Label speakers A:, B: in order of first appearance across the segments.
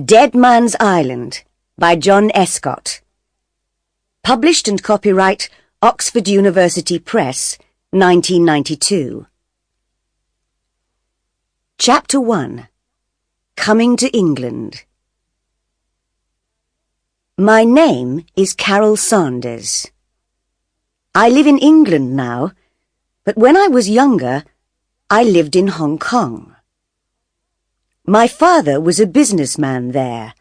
A: Dead Man's Island by John Escott. Published and copyright Oxford University Press, 1992. Chapter 1. Coming to England. My name is Carol Sanders. I live in England now, but when I was younger, I lived in Hong Kong. My father was a businessman there,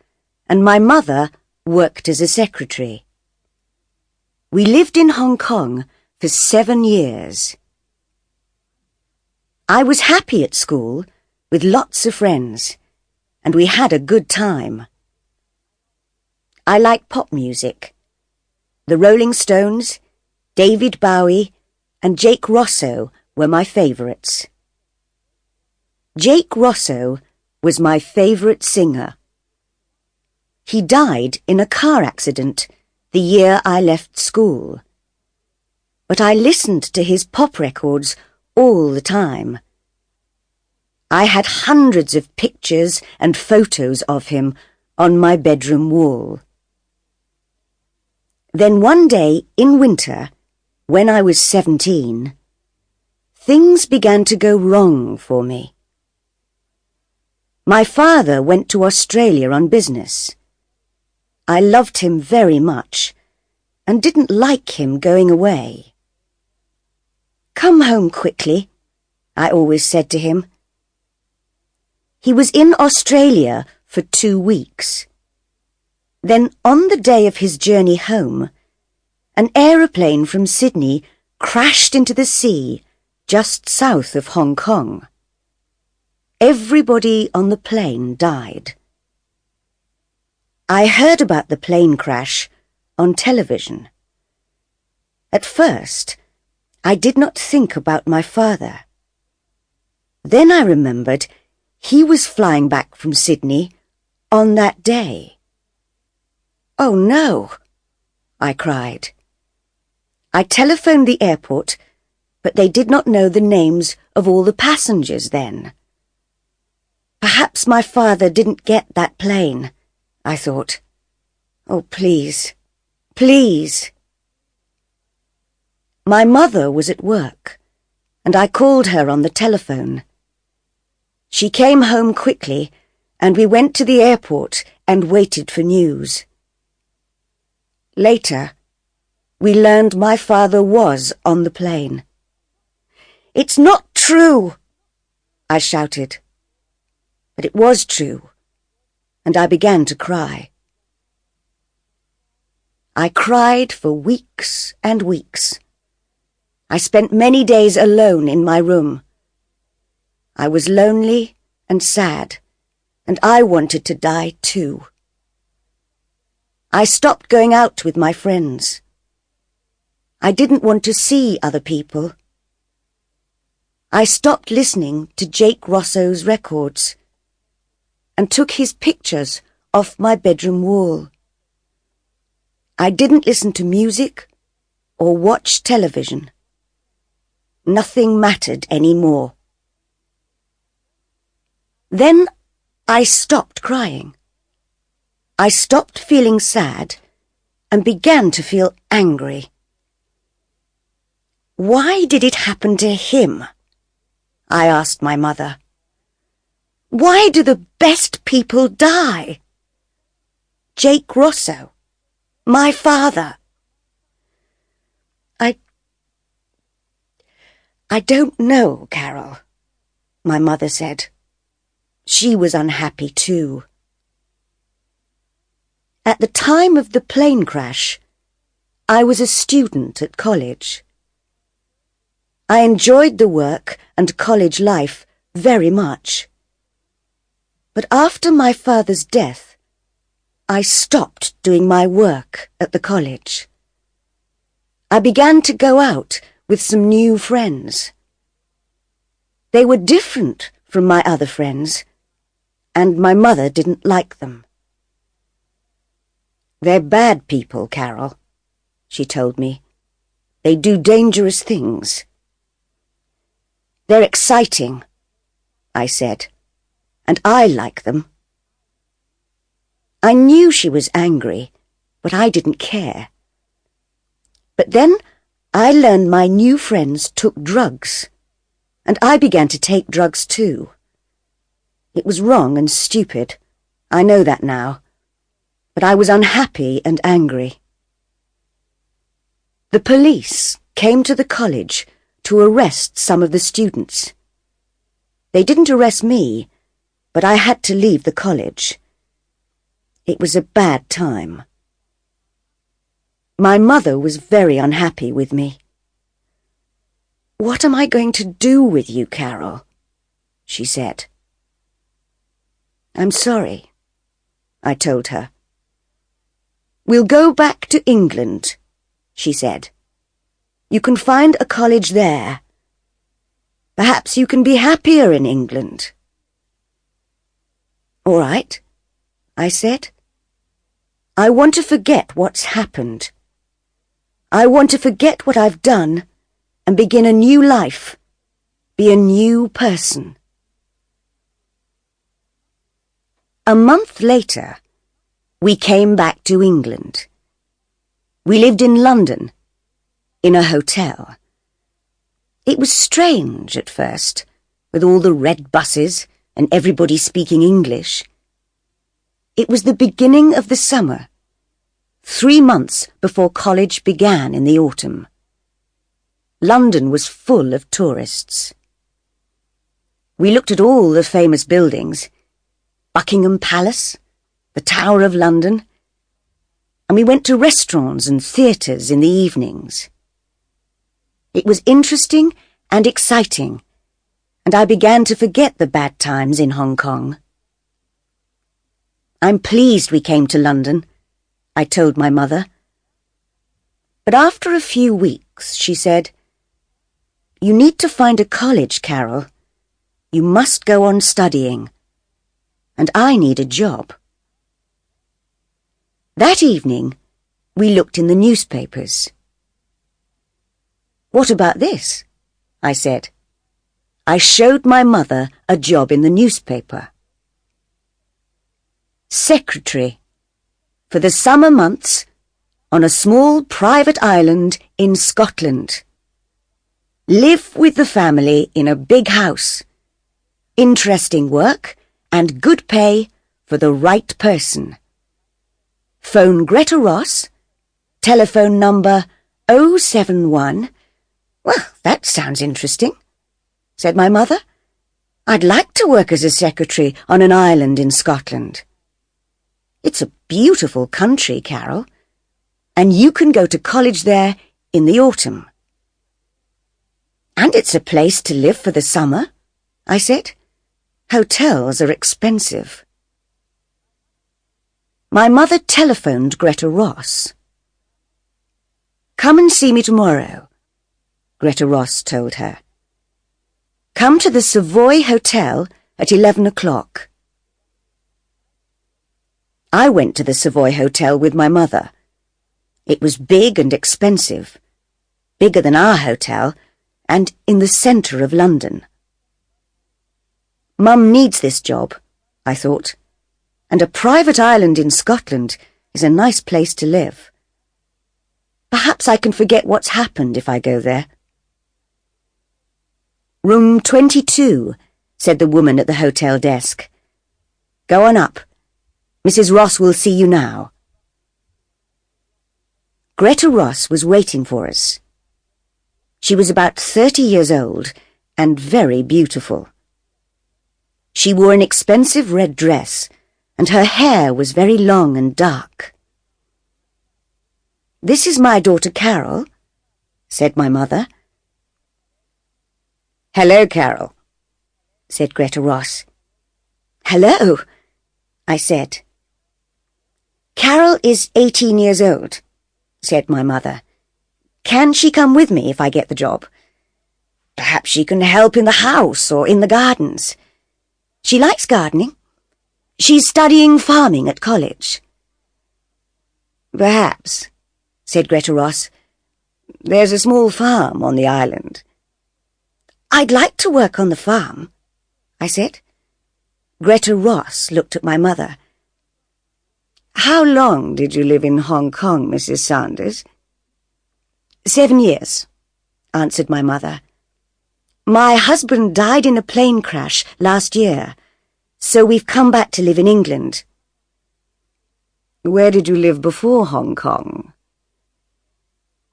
A: and my mother worked as a secretary. We lived in Hong Kong for 7 years. I was happy at school, with lots of friends, and we had a good time. I like pop music. The Rolling Stones, David Bowie, and Jake Rosso were my favourites. Jake Rosso was my favourite singer. He died in a car accident the year I left school. But I listened to his pop records all the time. I had hundreds of pictures and photos of him on my bedroom wall. Then one day in winter, when I was 17, things began to go wrong for me. My father went to Australia on business. I loved him very much and didn't like him going away. "Come home quickly," I always said to him. He was in Australia for 2 weeks. Then on the day of his journey home, an aeroplane from Sydney crashed into the sea just south of Hong Kong. Everybody on the plane died. I heard about the plane crash on television. At first, I did not think about my father. Then I remembered he was flying back from Sydney on that day. "Oh no!" I cried. I telephoned the airport, but they did not know the names of all the passengers then. Perhaps my father didn't get that plane, I thought. Oh, please, please. My mother was at work, and I called her on the telephone. She came home quickly, and we went to the airport and waited for news. Later, we learned my father was on the plane. "It's not true!" I shouted. But it was true, and I began to cry. I cried for weeks and weeks. I spent many days alone in my room. I was lonely and sad, and I wanted to die too. I stopped going out with my friends. I didn't want to see other people. I stopped listening to Jake Rosso's records and took his pictures off my bedroom wall. I didn't listen to music or watch television. Nothing mattered anymore. Then I stopped crying. I stopped feeling sad and began to feel angry. Why did it happen to him? I asked my mother. Why do the best people die? Jake Rosso, my father. I don't know, Carol, my mother said. She was unhappy too. At the time of the plane crash, I was a student at college. I enjoyed the work and college life very much. But after my father's death, I stopped doing my work at the college. I began to go out with some new friends. They were different from my other friends, and my mother didn't like them. "They're bad people, Carol," she told me. "They do dangerous things." "They're exciting," I said, "and I like them." I knew she was angry, but I didn't care. But then I learned my new friends took drugs, and I began to take drugs too. It was wrong and stupid. I know that now. But I was unhappy and angry. The police came to the college to arrest some of the students. They didn't arrest me, but I had to leave the college. It was a bad time. My mother was very unhappy with me. "What am I going to do with you, Carol?" she said. "I'm sorry," I told her. "We'll go back to England," she said. "You can find a college there. Perhaps you can be happier in England." "All right," I said. "I want to forget what's happened. I want to forget what I've done and begin a new life, be a new person." A month later, we came back to England. We lived in London, in a hotel. It was strange at first, with all the red buses and everybody speaking English. It was the beginning of the summer, 3 months before college began in the autumn. London was full of tourists. We looked at all the famous buildings, Buckingham Palace, the Tower of London, and we went to restaurants and theatres in the evenings. It was interesting and exciting, and I began to forget the bad times in Hong Kong. "I'm pleased we came to London," I told my mother. But after a few weeks, she said, "You need to find a college, Carol. You must go on studying. And I need a job." That evening, we looked in the newspapers. "What about this?" I said. I showed my mother a job in the newspaper. "Secretary for the summer months on a small private island in Scotland. Live with the family in a big house. Interesting work and good pay for the right person. Phone Greta Ross, telephone number 071. "Well, that sounds interesting," said my mother. "I'd like to work as a secretary on an island in Scotland. It's a beautiful country, Carol, and you can go to college there in the autumn." "And it's a place to live for the summer," I said. "Hotels are expensive." My mother telephoned Greta Ross. "Come and see me tomorrow," Greta Ross told her. "Come to the Savoy Hotel at 11 o'clock. I went to the Savoy Hotel with my mother. It was big and expensive, bigger than our hotel, and in the centre of London. Mum needs this job, I thought, and a private island in Scotland is a nice place to live. Perhaps I can forget what's happened if I go there. "Room 22, said the woman at the hotel desk. "Go on up. Mrs. Ross will see you now." Greta Ross was waiting for us. She was about 30 years old and very beautiful. She wore an expensive red dress, and her hair was very long and dark. "This is my daughter Carol," said my mother. "Hello, Carol," said Greta Ross. "Hello," I said. "Carol is 18 years old," said my mother. "Can she come with me if I get the job? Perhaps she can help in the house or in the gardens. She likes gardening. She's studying farming at college." "Perhaps," said Greta Ross. "There's a small farm on the island." "I'd like to work on the farm," I said. Greta Ross looked at my mother. How long did you live in Hong Kong, Mrs. Sanders? 7 years, answered my mother. My husband died in a plane crash last year, so we've come back to live in England. Where did you live before Hong Kong?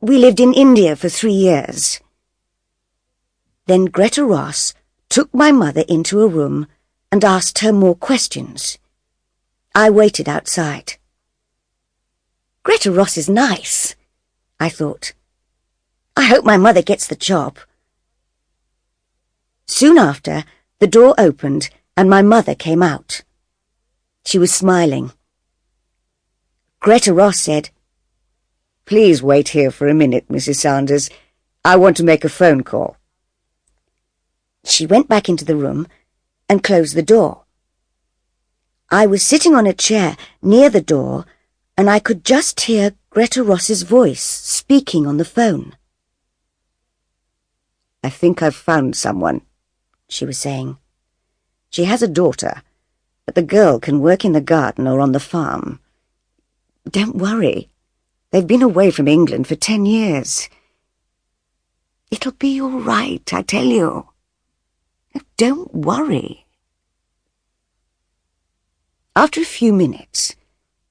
A: We lived in India for 3 years. Then Greta Ross took my mother into a room and asked her more questions. I waited outside. Greta Ross is nice, I thought. I hope my mother gets the job. Soon after, the door opened and my mother came out. She was smiling. Greta Ross said, "Please wait here for a minute, Mrs. Sanders. I want to make a phone call." She went back into the room and closed the door. I was sitting on a chair near the door and I could just hear Greta Ross's voice speaking on the phone. "I think I've found someone," she was saying. "She has a daughter, but the girl can work in the garden or on the farm. Don't worry. They've been away from England for 10 years. It'll be all right, I tell you. Don't worry." After a few minutes,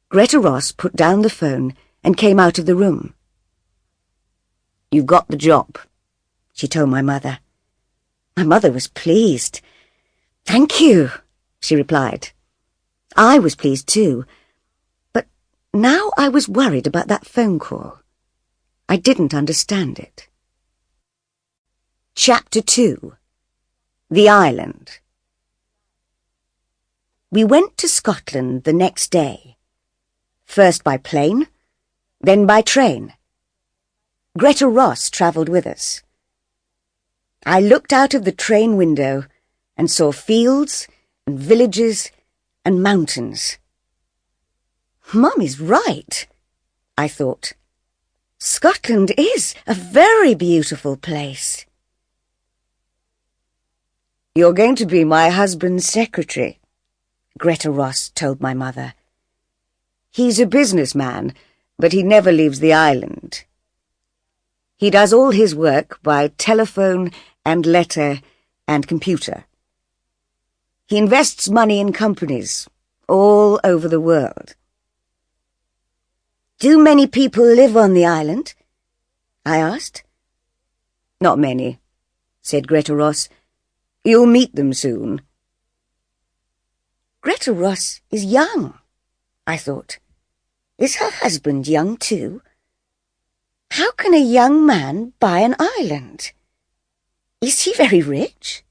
A: Greta Ross put down the phone and came out of the room. "You've got the job," she told my mother. My mother was pleased. "Thank you," she replied. I was pleased too, but now I was worried about that phone call. I didn't understand it. Chapter 2. The Island. We went to Scotland the next day, first by plane, then by train. Greta Ross travelled with us. I looked out of the train window and saw fields and villages and mountains. Mum is right, I thought. Scotland is a very beautiful place. "You're going to be my husband's secretary," Greta Ross told my mother. "He's a businessman, but he never leaves the island. He does all his work by telephone and letter and computer. He invests money in companies all over the world." "Do many people live on the island?" I asked. "Not many," said Greta Ross. "You'll meet them soon." Greta Ross is young, I thought. Is her husband young too? How can a young man buy an island? Is he very rich?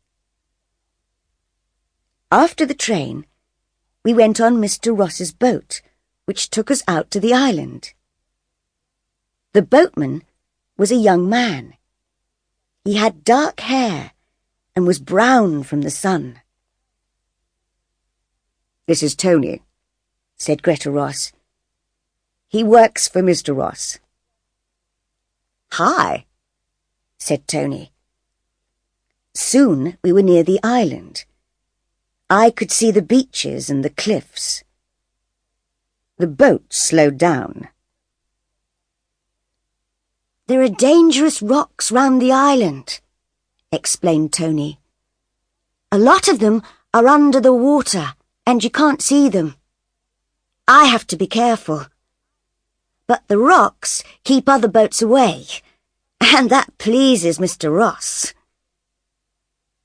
A: After the train, we went on Mr. Ross's boat, which took us out to the island. The boatman was a young man. He had dark hair and was brown from the sun. "This is Tony," said Greta Ross. "He works for Mr. Ross." "Hi," said Tony. Soon we were near the island. I could see the beaches and the cliffs. The boat slowed down. "There are dangerous rocks round the island," explained Tony. "A lot of them are under the water and you can't see them. I have to be careful. But the rocks keep other boats away, and that pleases Mr. Ross."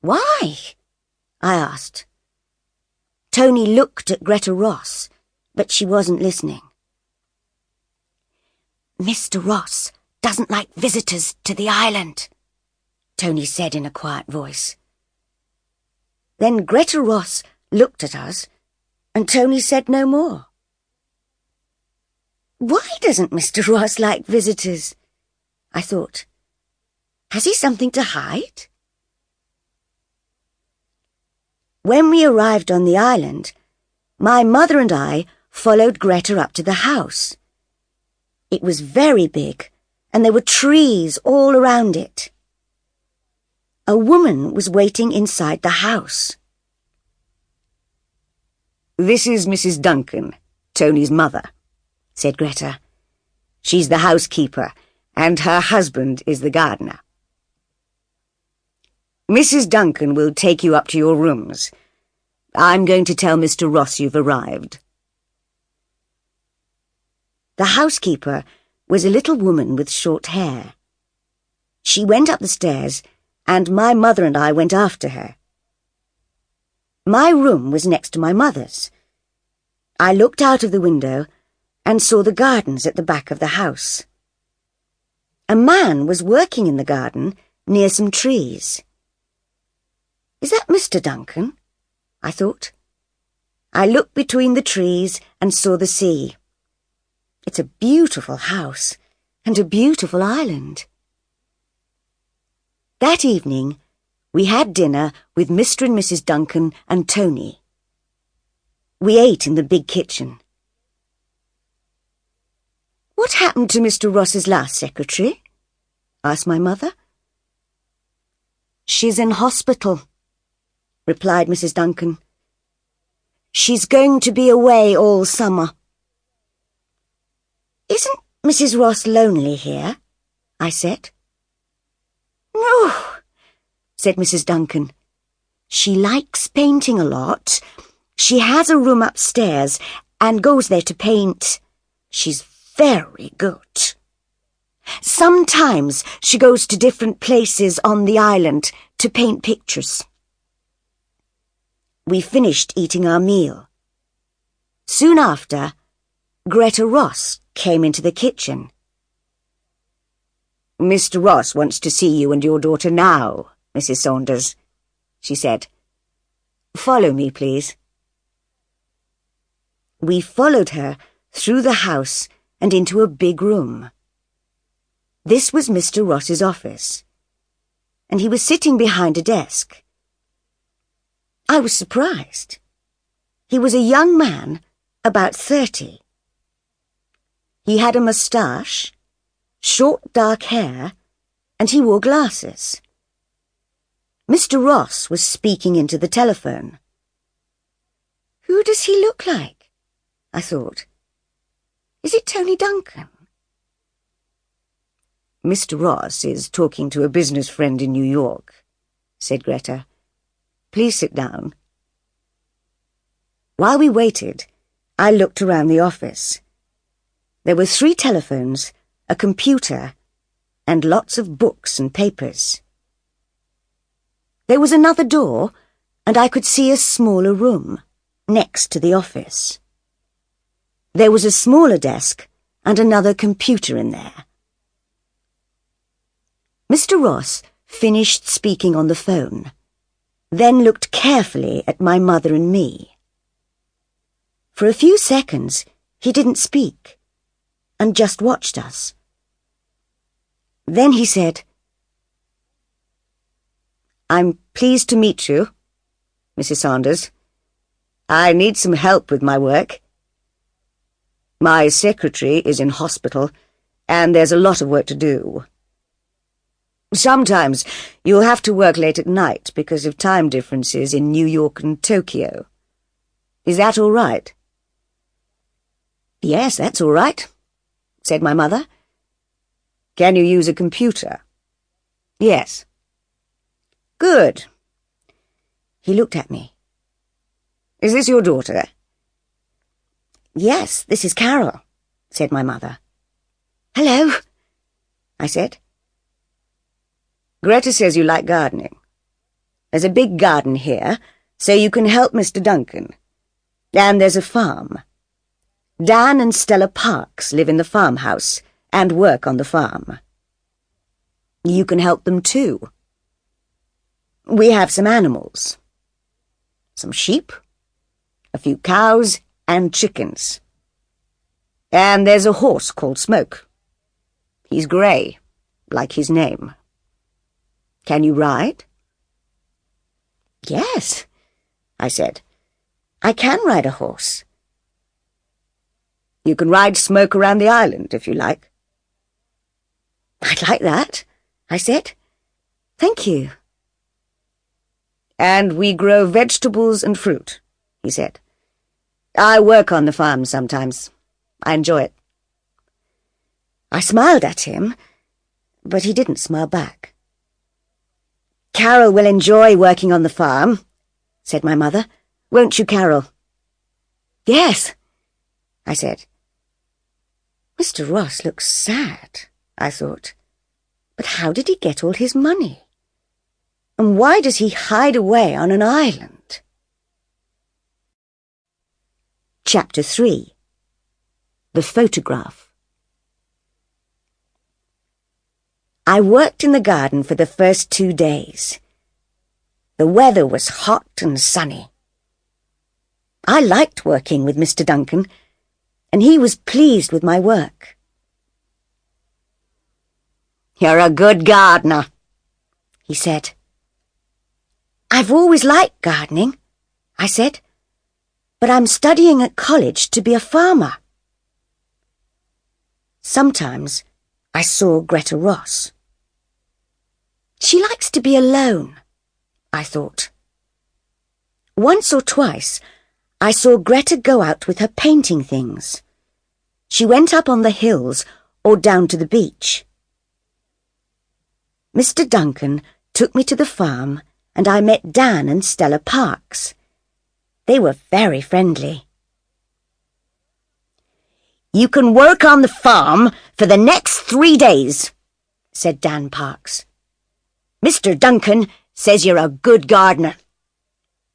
A: "Why?" I asked. Tony looked at Greta Ross, but she wasn't listening. "Mr. Ross doesn't like visitors to the island," Tony said in a quiet voice. Then Greta Ross looked at us, and Tony said no more. Why doesn't Mr. Ross like visitors? I thought. Has he something to hide? When we arrived on the island, my mother and I followed Greta up to the house. It was very big, and there were trees all around it. A woman was waiting inside the house. "This is Mrs. Duncan," Tony's mother," said Greta. "She's the housekeeper, and her husband is the gardener. Mrs. Duncan will take you up to your rooms. I'm going to tell Mr. Ross you've arrived." The housekeeper was a little woman with short hair. She went up the stairs, and my mother and I went after her. My room was next to my mother's. I looked out of the window and saw the gardens at the back of the house. A man was working in the garden near some trees. "Is that Mr. Duncan?" I thought. I looked between the trees and saw the sea. It's a beautiful house and a beautiful island. That evening, we had dinner with Mr. and Mrs. Duncan and Tony. We ate in the big kitchen. "What happened to Mr. Ross's last secretary?" asked my mother. "She's in hospital," replied Mrs. Duncan. "She's going to be away all summer." "Isn't Mrs. Ross lonely here?" I said. "No," said Mrs. Duncan. "She likes painting a lot. She has a room upstairs and goes there to paint. She's very good. Sometimes she goes to different places on the island to paint pictures." We finished eating our meal. Soon after, Greta Ross came into the kitchen. "Mr. Ross wants to see you and your daughter now, Mrs. Saunders," she said. "Follow me, please." We followed her through the house and into a big room. This was Mr. Ross's office, and he was sitting behind a desk. I was surprised. He was a young man, about 30. He had a moustache, short dark hair, and he wore glasses. Mr. Ross was speaking into the telephone. Who does he look like? I thought. Is it Tony Duncan? "Mr. Ross is talking to a business friend in New York," said Greta. "Please sit down." While we waited, I looked around the office. There were 3 telephones, a computer, and lots of books and papers. There was another door, and I could see a smaller room next to the office. There was a smaller desk and another computer in there. Mr. Ross finished speaking on the phone, then looked carefully at my mother and me. For a few seconds, he didn't speak, and just watched us. Then he said, "I'm pleased to meet you, Mrs. Saunders. I need some help with my work. My secretary is in hospital, and there's a lot of work to do. Sometimes you'll have to work late at night because of time differences in New York and Tokyo. Is that all right?" "Yes, that's all right," said my mother. "Can you use a computer?" "Yes." "Good." He looked at me. "Is this your daughter?" "Yes, this is Carol," said my mother. "Hello," I said. "Greta says you like gardening. There's a big garden here, so you can help Mr. Duncan. And there's a farm. Dan and Stella Parks live in the farmhouse and work on the farm. You can help them too. We have some animals. Some sheep, a few cows, and chickens. And there's a horse called Smoke. He's grey, like his name. Can you ride?" "Yes," I said. "I can ride a horse." "You can ride Smoke around the island, if you like." "I'd like that," I said. "Thank you." "And we grow vegetables and fruit," he said. I work on the farm sometimes. I enjoy it." I smiled at him, but he didn't smile back. "Carol will enjoy working on the farm," said my mother. "Won't you, Carol?" "Yes," I said. Mr. Ross looks sad, I thought. But how did he get all his money? And why does he hide away on an island? Chapter 3. The Photograph. I worked in the garden for the first 2 days. The weather was hot and sunny. I liked working with Mr. Duncan, and he was pleased with my work. "You're a good gardener," he said. "I've always liked gardening," I said, "but I'm studying at college to be a farmer." Sometimes I saw Greta Ross. She likes to be alone, I thought. Once or twice, I saw Greta go out with her painting things. She went up on the hills or down to the beach. Mr. Duncan took me to the farm, and I met Dan and Stella Parks. They were very friendly. "You can work on the farm for the next 3 days," said Dan Parks. "Mr. Duncan says you're a good gardener.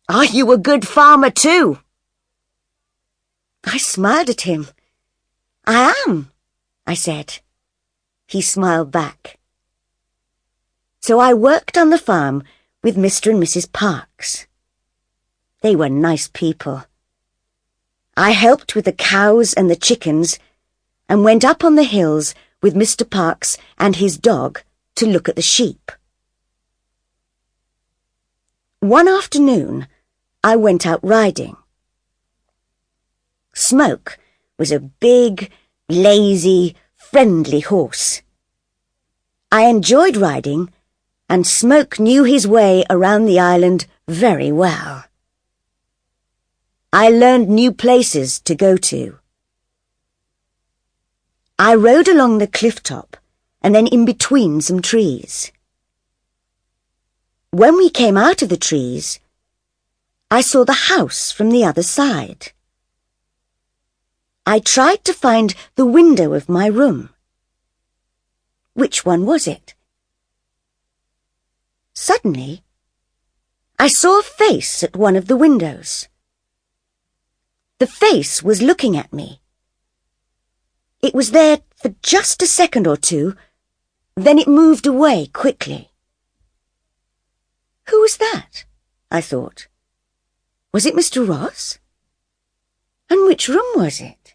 A: Are you a good farmer too?" I smiled at him. "I am," I said. He smiled back. So I worked on the farm with Mr. and Mrs. Parks. They were nice people. I helped with the cows and the chickens and went up on the hills with Mr. Parks and his dog to look at the sheep. One afternoon, I went out riding. Smoke was a big, lazy, friendly horse. I enjoyed riding, and Smoke knew his way around the island very well. I learned new places to go to. I rode along the cliff top and then in between some trees. When we came out of the trees, I saw the house from the other side. I tried to find the window of my room. Which one was it? Suddenly, I saw a face at one of the windows. The face was looking at me. It was there for just a second or two, then it moved away quickly. Who was that? I thought. Was it Mr. Ross? And which room was it?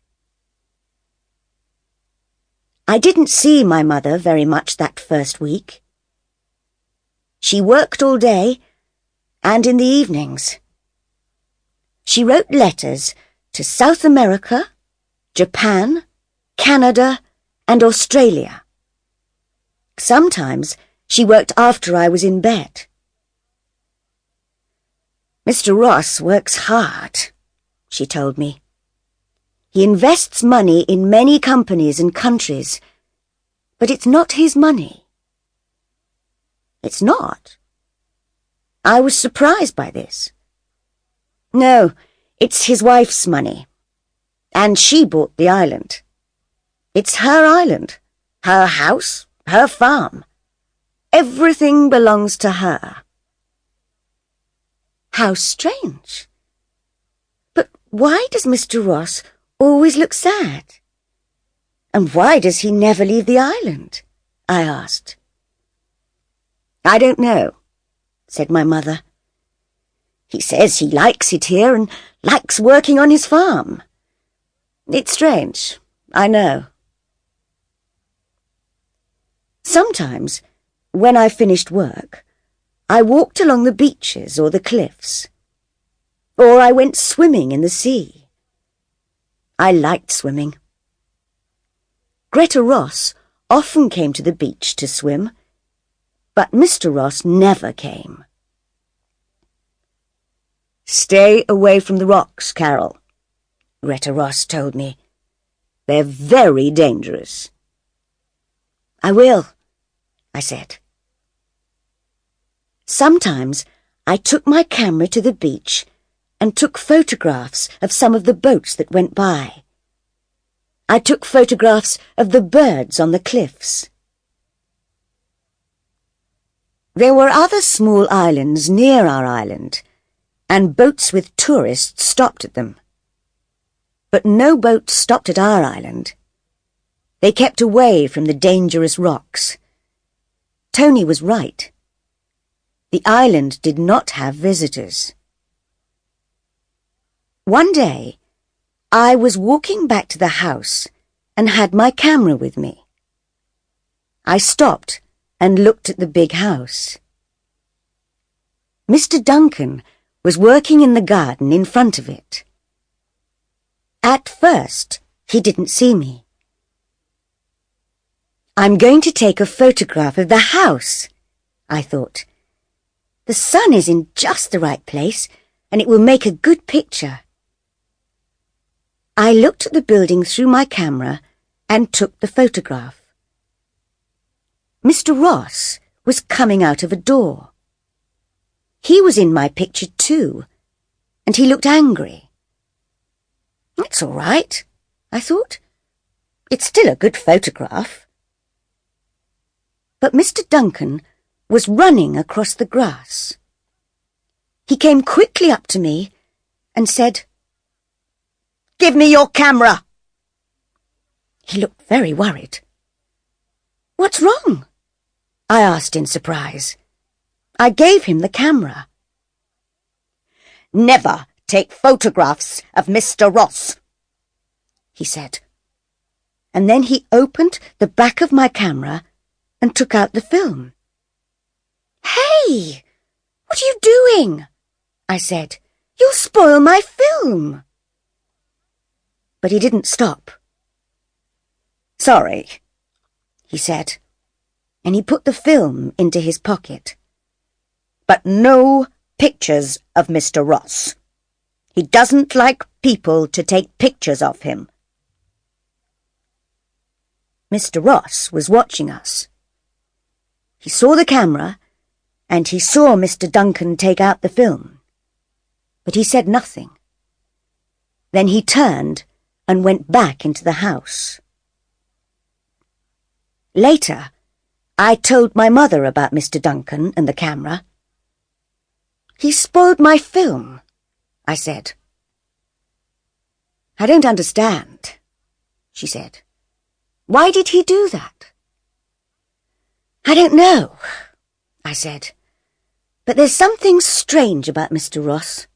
A: I didn't see my mother very much that first week. She worked all day and in the evenings. She wrote letters to South America, Japan, Canada, and Australia. Sometimes she worked after I was in bed. "Mr. Ross works hard," she told me. "He invests money in many companies and countries, but it's not his money." "It's not?" I was surprised by this. "No, it's his wife's money, and she bought the island. It's her island, her house, her farm. Everything belongs to her." How strange. But why does Mr. Ross always look sad? And why does he never leave the island? I asked. "I don't know," said my mother. "He says he likes it here and likes working on his farm. It's strange, I know." Sometimes, when I finished work, I walked along the beaches or the cliffs, or I went swimming in the sea. I liked swimming. Greta Ross often came to the beach to swim, but Mr. Ross never came. "Stay away from the rocks, Carol," Greta Ross told me. "They're very dangerous." "I will," I said. Sometimes I took my camera to the beach and took photographs of some of the boats that went by. I took photographs of the birds on the cliffs. There were other small islands near our island, and boats with tourists stopped at them. But no boat stopped at our island. They kept away from the dangerous rocks. Tony was right. The island did not have visitors. One day, I was walking back to the house and had my camera with me. I stopped and looked at the big house. Mr. Duncan was working in the garden in front of it. At first, he didn't see me. "I'm going to take a photograph of the house," I thought. "The sun is in just the right place, and it will make a good picture." I looked at the building through my camera and took the photograph. Mr. Ross was coming out of a door. He was in my picture too, and he looked angry. "It's all right," I thought. "It's still a good photograph." But Mr. Duncan was running across the grass. He came quickly up to me and said, "Give me your camera." He looked very worried. "What's wrong?" I asked in surprise. I gave him the camera. "Never take photographs of Mr. Ross," he said. And then he opened the back of my camera and took out the film. "Hey, what are you doing?" I said. "You'll spoil my film." But he didn't stop. "Sorry," he said, and he put the film into his pocket. "But no pictures of Mr. Ross. He doesn't like people to take pictures of him." Mr. Ross was watching us. He saw the camera, and he saw Mr. Duncan take out the film. But he said nothing. Then he turned and went back into the house. Later, I told my mother about Mr. Duncan and the camera. "He spoiled my film," I said. "I don't understand," she said. "Why did he do that?" "I don't know," I said. "But there's something strange about Mr. Ross."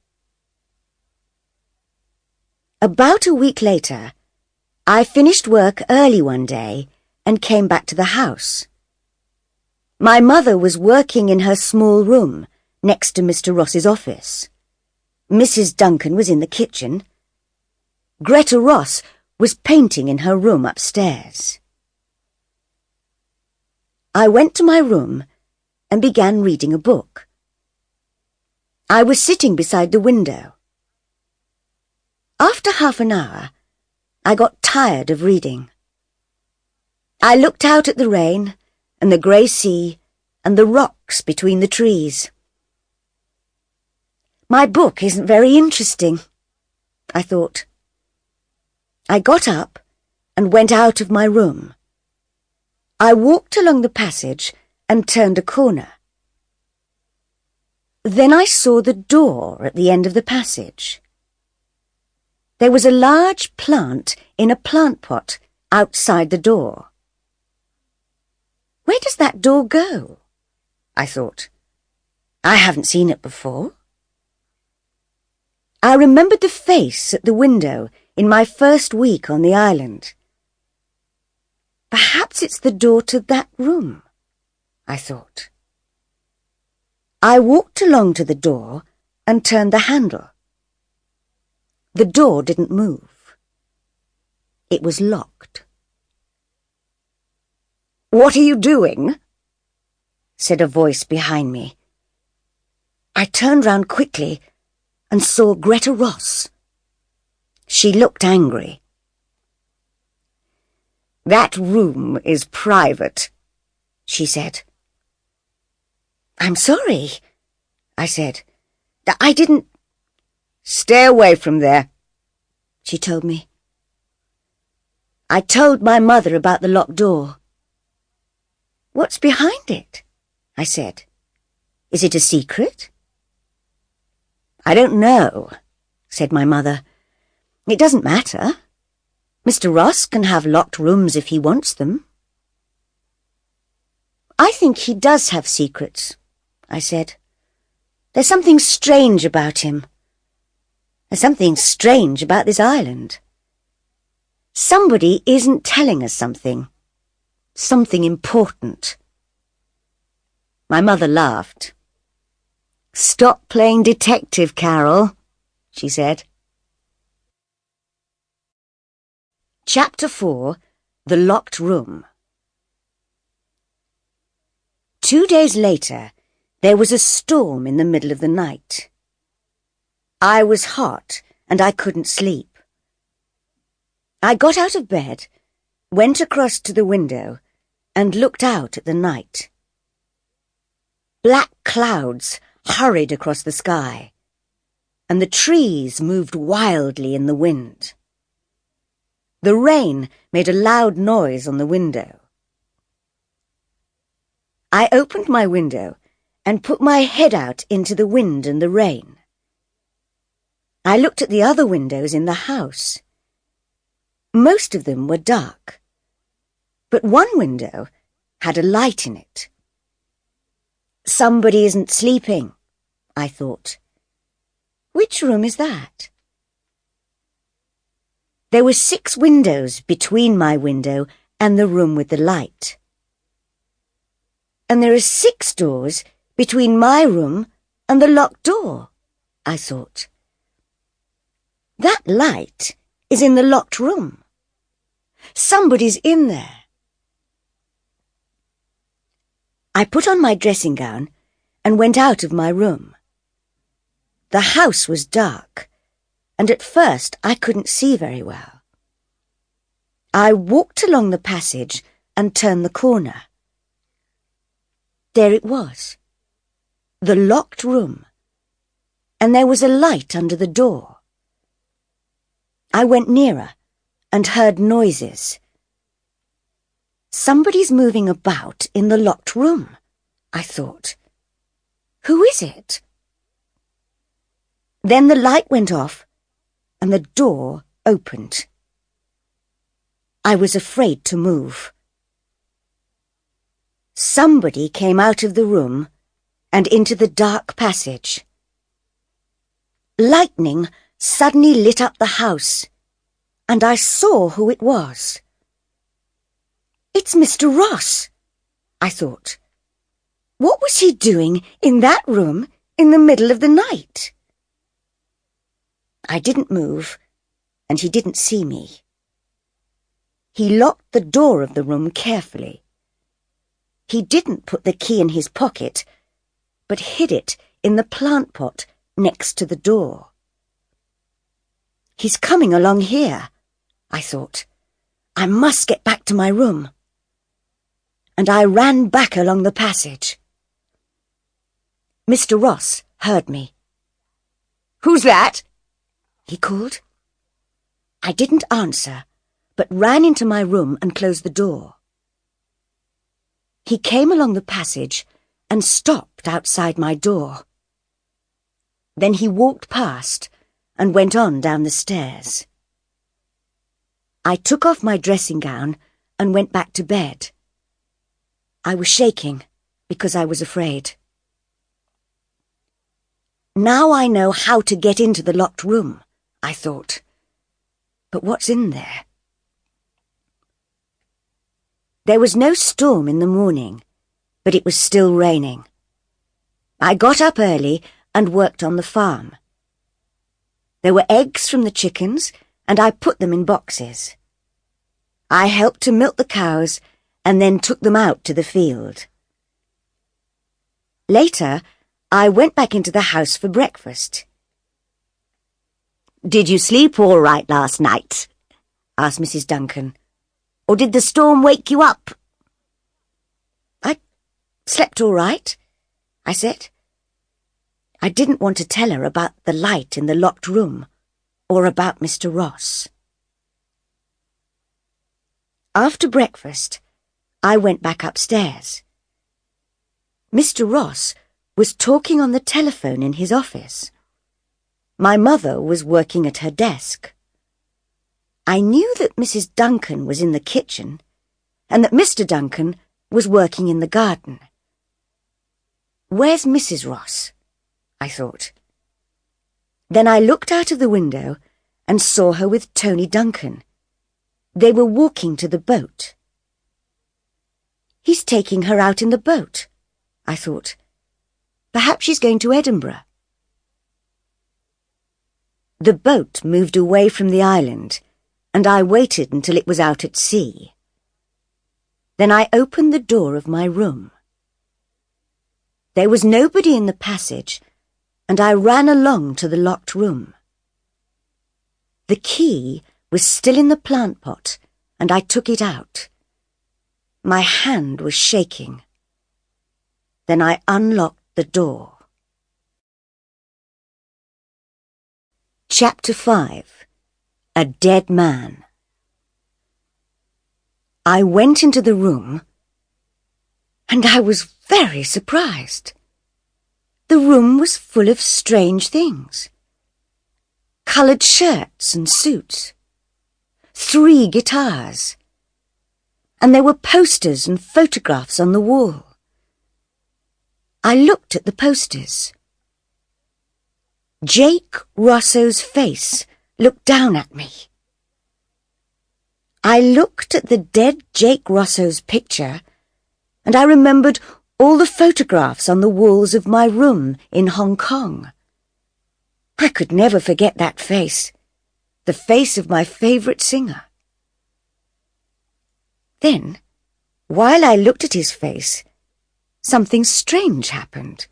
A: About a week later, I finished work early one day and came back to the house. My mother was working in her small room next to Mr. Ross's office. Mrs. Duncan was in the kitchen. Greta Ross was painting in her room upstairs. I went to my room and began reading a book. I was sitting beside the window. After half an hour, I got tired of reading. I looked out at the rain and the grey sea and the rocks between the trees. My book isn't very interesting, I thought. I got up and went out of my room. I walked along the passage and turned a corner. Then I saw the door at the end of the passage. There was a large plant in a plant pot outside the door. Where does that door go? I thought. I haven't seen it before. I remembered the face at the window in my first week on the island. Perhaps it's the door to that room, I thought. I walked along to the door and turned the handle. The door didn't move. It was locked. "What are you doing?" said a voice behind me. I turned round quickly and saw Greta Ross. She looked angry. "That room is private," she said. "I'm sorry," I said. "I didn't—" "Stay away from there," she told me. I told my mother about the locked door. "What's behind it?" I said. "Is it a secret?" "I don't know," said my mother. "It doesn't matter. Mr. Ross can have locked rooms if he wants them." "I think he does have secrets," I said. "There's something strange about him. There's something strange about this island. Somebody isn't telling us something. Something important." My mother laughed. "Stop playing detective, Carol," she said. Chapter 4. The Locked Room. 2 days later, there was a storm in the middle of the night. I was hot and I couldn't sleep. I got out of bed, went across to the window, and looked out at the night. Black clouds hurried across the sky, and the trees moved wildly in the wind. The rain made a loud noise on the window. I opened my window and put my head out into the wind and the rain. I looked at the other windows in the house. Most of them were dark, but one window had a light in it. Somebody isn't sleeping, I thought. Which room is that? There were 6 windows between my window and the room with the light. And there are 6 doors between my room and the locked door, I thought. That light is in the locked room. Somebody's in there. I put on my dressing gown and went out of my room. The house was dark, and at first I couldn't see very well. I walked along the passage and turned the corner. There it was, the locked room, and there was a light under the door. I went nearer and heard noises. Somebody's moving about in the locked room, I thought. Who is it? Then the light went off and the door opened. I was afraid to move. Somebody came out of the room and into the dark passage. Lightning suddenly lit up the house, and I saw who it was. "It's Mr. Ross," I thought. What was he doing in that room in the middle of the night? I didn't move, and he didn't see me. He locked the door of the room carefully. He didn't put the key in his pocket, but hid it in the plant pot next to the door. He's coming along here, I thought. I must get back to my room. And I ran back along the passage. Mr. Ross heard me. "Who's that?" he called. I didn't answer, but ran into my room and closed the door. He came along the passage and stopped outside my door. Then he walked past and went on down the stairs. I took off my dressing gown and went back to bed. I was shaking because I was afraid. Now I know how to get into the locked room, I thought. But what's in there? There was no storm in the morning, but it was still raining. I got up early and worked on the farm. There were eggs from the chickens, and I put them in boxes. I helped to milk the cows and then took them out to the field. Later, I went back into the house for breakfast. "Did you sleep all right last night?" asked Mrs. Duncan. "Or did the storm wake you up?" "I slept all right," I said. I didn't want to tell her about the light in the locked room or about Mr. Ross. After breakfast, I went back upstairs. Mr. Ross was talking on the telephone in his office. My mother was working at her desk. I knew that Mrs. Duncan was in the kitchen and that Mr. Duncan was working in the garden. "Where's Mrs. Ross?" I thought. Then I looked out of the window and saw her with Tony Duncan. They were walking to the boat. "He's taking her out in the boat," I thought. "Perhaps she's going to Edinburgh." The boat moved away from the island, and I waited until it was out at sea. Then I opened the door of my room. There was nobody in the passage, and I ran along to the locked room. The key was still in the plant pot, and I took it out. My hand was shaking. Then I unlocked the door. Chapter 5. A Dead Man. I went into the room, and I was very surprised. The room was full of strange things. Coloured shirts and suits. 3 guitars. And there were posters and photographs on the wall. I looked at the posters. Jake Rosso's face looked down at me. I looked at the dead Jake Rosso's picture, and I remembered all the photographs on the walls of my room in Hong Kong. I could never forget that face, the face of my favourite singer. Then, while I looked at his face, something strange happened.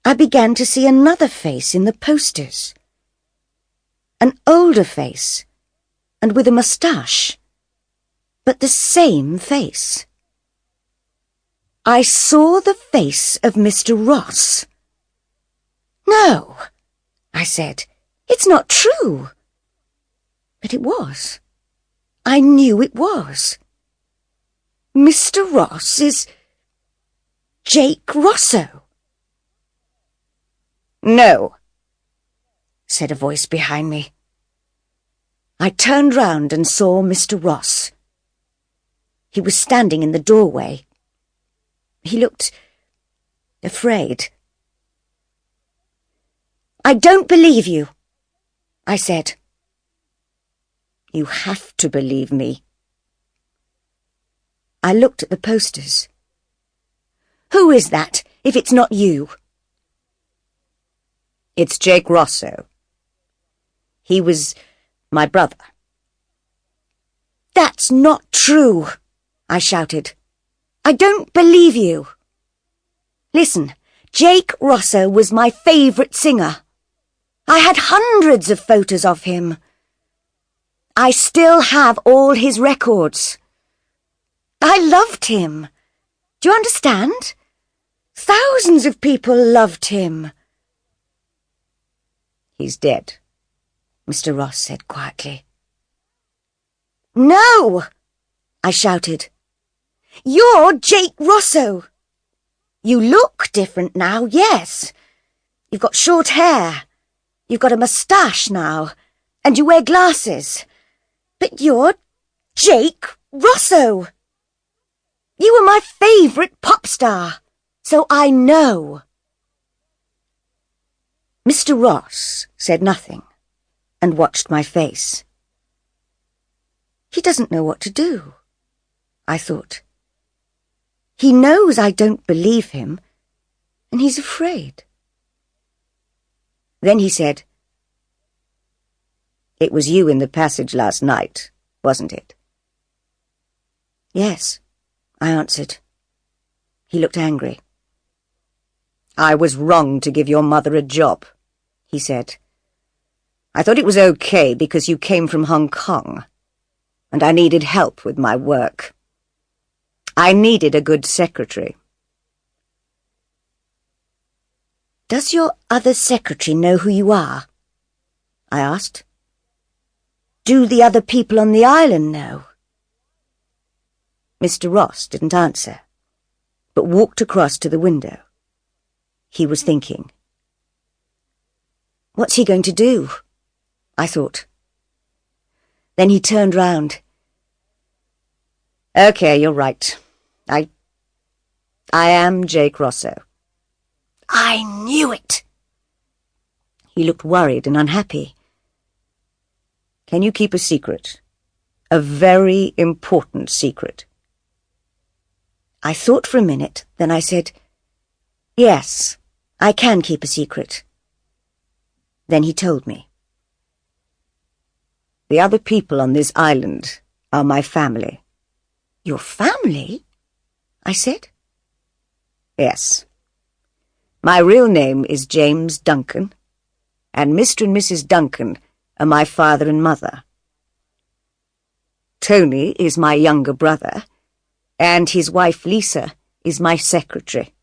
A: I began to see another face in the posters. An older face, and with a moustache, but the same face. I saw the face of Mr. Ross. "No," I said, "it's not true." But it was. I knew it was. Mr. Ross is Jake Rosso. "No," said a voice behind me. I turned round and saw Mr. Ross. He was standing in the doorway. He looked afraid. "I don't believe you," I said. "You have to believe me." I looked at the posters. "Who is that, if it's not you?" "It's Jake Rosso. He was my brother." "That's not true," I shouted. "I don't believe you." "Listen, Jake Rosso was my favourite singer. I had hundreds of photos of him. I still have all his records. I loved him. Do you understand? Thousands of people loved him." "He's dead," Mr. Ross said quietly. "No!" I shouted. "You're Jake Rosso. You look different now, yes. You've got short hair. You've got a moustache now, and you wear glasses. But you're Jake Rosso. You were my favourite pop star, so I know." Mr. Ross said nothing and watched my face. He doesn't know what to do, I thought. He knows I don't believe him, and he's afraid. Then he said, "It was you in the passage last night, wasn't it?" "Yes," I answered. He looked angry. "I was wrong to give your mother a job," he said. I thought it was okay because you came from Hong Kong, and I needed help with my work. I needed a good secretary. Does your other secretary know who you are? I asked. Do the other people on the island know? Mr. Ross didn't answer, but walked across to the window. He was thinking. What's he going to do? I thought. Then he turned round. Okay, you're right. I am Jake Rosso. I knew it! He looked worried and unhappy. Can you keep a secret? A very important secret. I thought for a minute, then I said, yes, I can keep a secret. Then he told me. The other people on this island are my family. Your family? I said. Yes. My real name is James Duncan, and Mr. and Mrs. Duncan are my father and mother. Tony is my younger brother, and his wife Lisa is my secretary.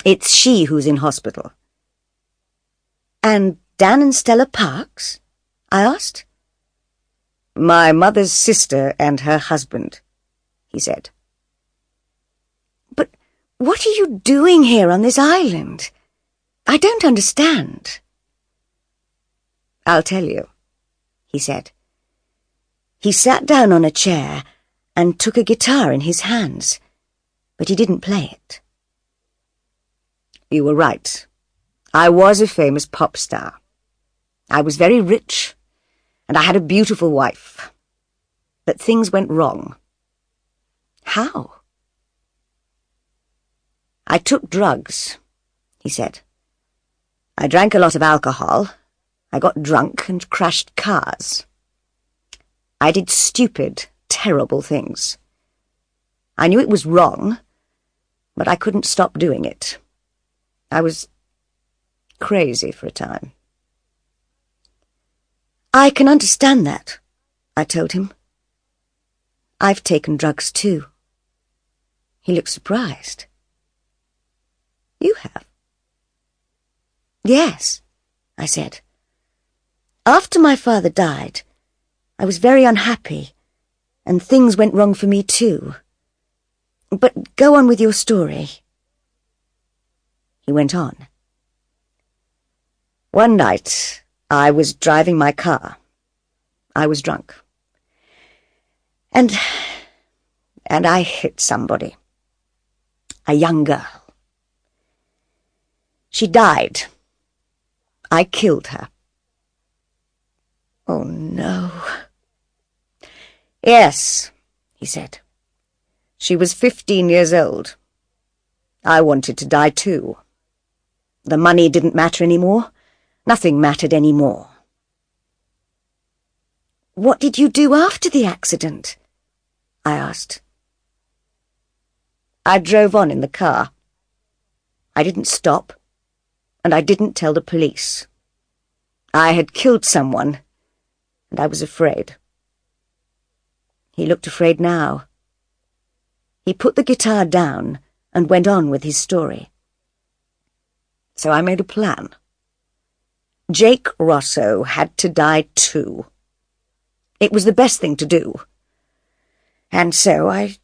A: It's she who's in hospital. And Dan and Stella Parks? I asked. My mother's sister and her husband, he said. But what are you doing here on this island? I don't understand. I'll tell you, he said. He sat down on a chair and took a guitar in his hands, but he didn't play it. You were right. I was a famous pop star. I was very rich, and I had a beautiful wife. But things went wrong. How? I took drugs, he said. I drank a lot of alcohol. I got drunk and crashed cars. I did stupid, terrible things. I knew it was wrong, but I couldn't stop doing it. I was crazy for a time. I can understand that, I told him. I've taken drugs too. He looked surprised. You have? Yes, I said. After my father died, I was very unhappy, and things went wrong for me too. But go on with your story. He went on. One night, I was driving my car. I was drunk. And I hit somebody. A young girl. She died. I killed her. Oh, no. Yes, he said. She was 15 years old. I wanted to die too. The money didn't matter anymore. Nothing mattered anymore. What did you do after the accident? I asked. I drove on in the car. I didn't stop, and I didn't tell the police. I had killed someone, and I was afraid. He looked afraid now. He put the guitar down and went on with his story. So I made a plan. Jake Rosso had to die too. It was the best thing to do. And so I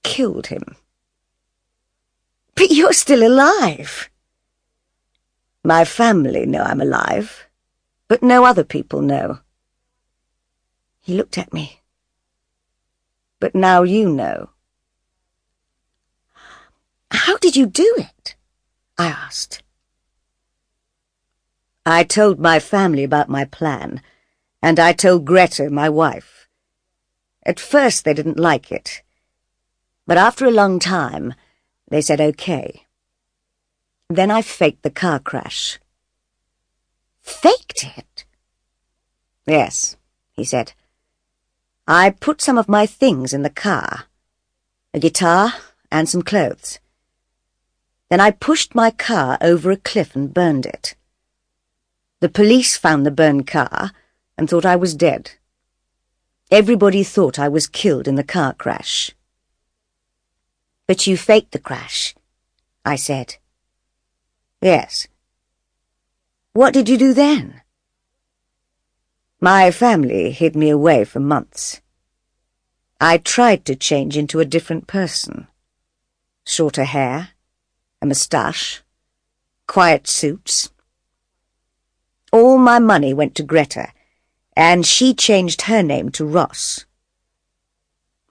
A: killed him. But you're still alive. My family know I'm alive, but no other people know. He looked at me. But now you know. How did you do it? I asked. I told my family about my plan, and I told Greta, my wife. At first they didn't like it, but after a long time, they said okay. Then I faked the car crash. Faked it? Yes, he said. I put some of my things in the car, a guitar and some clothes. Then I pushed my car over a cliff and burned it. The police found the burned car and thought I was dead. Everybody thought I was killed in the car crash. But you faked the crash, I said. Yes. What did you do then? My family hid me away for months. I tried to change into a different person. Shorter hair, a moustache, quiet suits. All my money went to Greta, and she changed her name to Ross.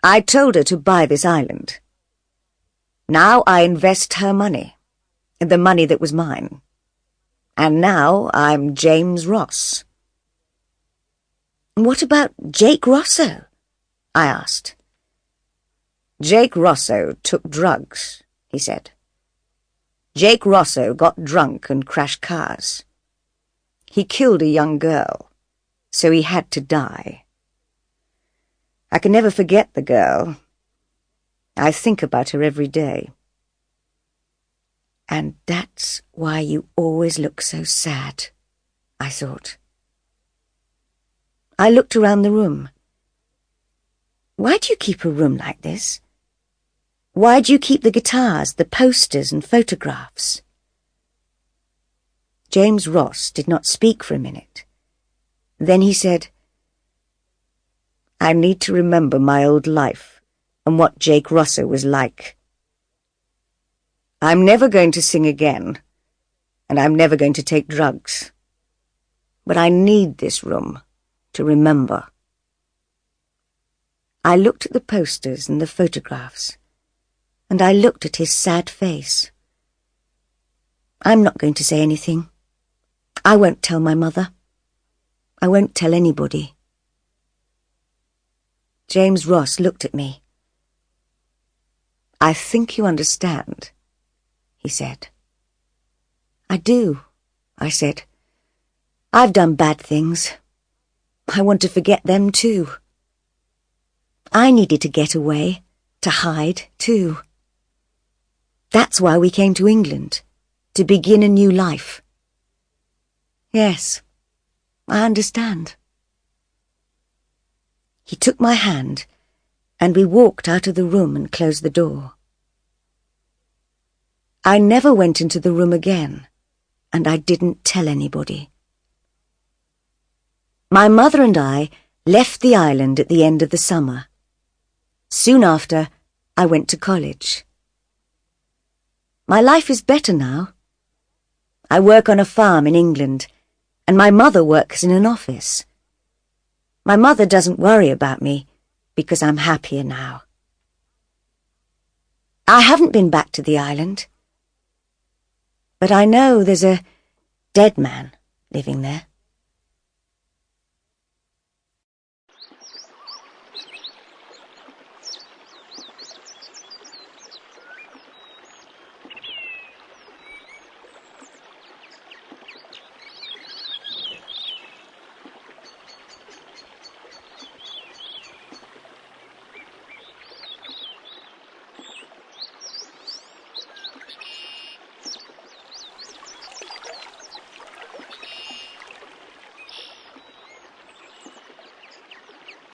A: I told her to buy this island. Now I invest her money, the money that was mine. And now I'm James Ross. What about Jake Rosso? I asked. Jake Rosso took drugs, he said. Jake Rosso got drunk and crashed cars. He killed a young girl, so he had to die. I can never forget the girl. I think about her every day. And that's why you always look so sad, I thought. I looked around the room. Why do you keep a room like this? Why do you keep the guitars, the posters and photographs? James Ross did not speak for a minute. Then he said, I need to remember my old life and what Jake Rosso was like. I'm never going to sing again, and I'm never going to take drugs. But I need this room to remember. I looked at the posters and the photographs, and I looked at his sad face. I'm not going to say anything. I won't tell my mother. I won't tell anybody. James Ross looked at me. I think you understand, he said. I do, I said. I've done bad things. I want to forget them too. I needed to get away, to hide too. That's why we came to England, to begin a new life. Yes, I understand. He took my hand, and we walked out of the room and closed the door. I never went into the room again, and I didn't tell anybody. My mother and I left the island at the end of the summer. Soon after, I went to college. My life is better now. I work on a farm in England, and my mother works in an office. My mother doesn't worry about me because I'm happier now. I haven't been back to the island, but I know there's a dead man living there.